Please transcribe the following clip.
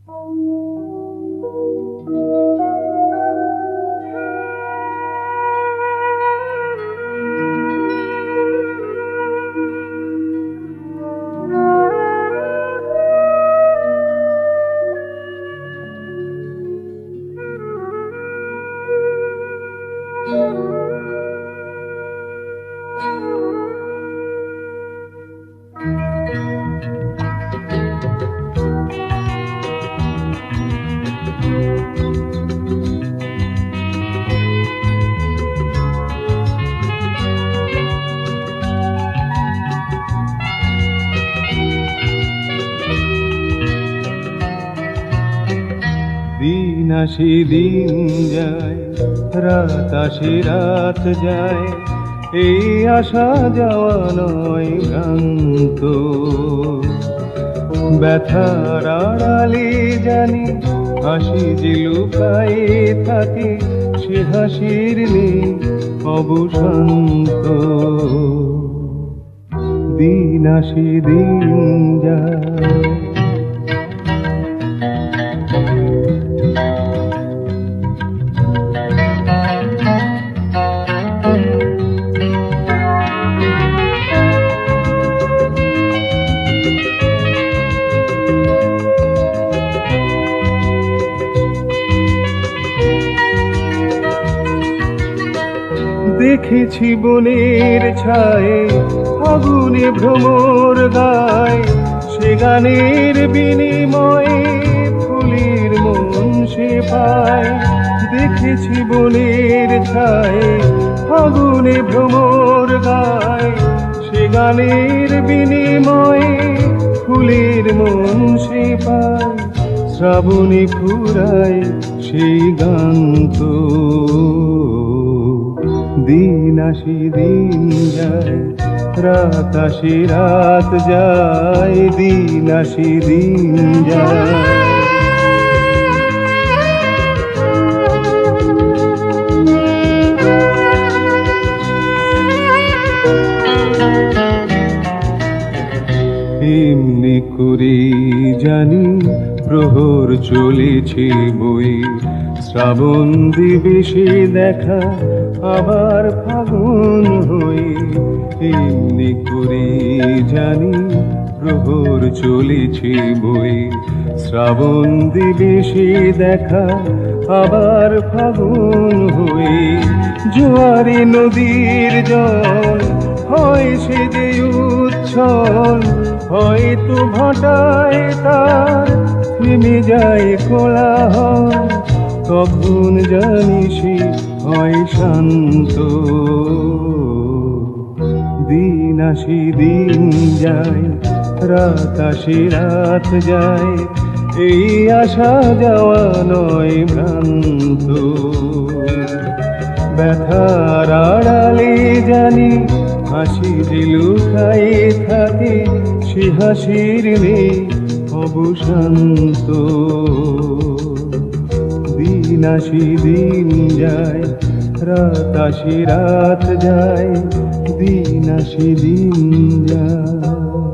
দিন আসে দিন যায়, রাত আসে রাত যায়, এই আসা যাওয়া নয় ভ্রান্ত। ব্যথার আড়ালে জানি হাসি যে লুকায়ে থাকে, সে হাসির নেই অবসান্ত। দিন আসে দিন যায়। দেখেছি বনের ছায়ে আগুনে ভ্রমর গায়, সে গানের বিনিময়ে ফুলের মন সে পায়। দেখেছি বনের ছায়ে আগুনে ভ্রমর গায়, সে গানের বিনিময়ে ফুলের মন সে পায়। শ্রাবণে ফুরায় সেই গান তো, দিন আসে দিন যায়, রাত আসে রাত যায়, দিন আসে দিন যায়। এমনি করে জানি প্রহর চলেছে বই, শ্রাবণ দিবসে দেখা আবার ফাগুন হই। এমনি করে জানি প্রহর চলেছে বই, শ্রাবণ দিবসে দেখা আবার ফাগুন হই। জোয়ারে নদীর জল হয় সে যে উচ্ছল, হয়তো ভাটায় তার থেমে যায় কোলাহল, তখন জানি সে হয় শান্ত। দিন আসে দিন যায়, রাত আসে রাত যায়, এই আসা যাওয়া নয় ভ্রান্ত। ব্যথার আড়ালে জানি হাসি যে লুকায়ে থাকে, সে হাসির নেই অবসান্ত। দিন আসে দিন যায়, রাত আসে রাত যায়, দিন আসে দিন যায়।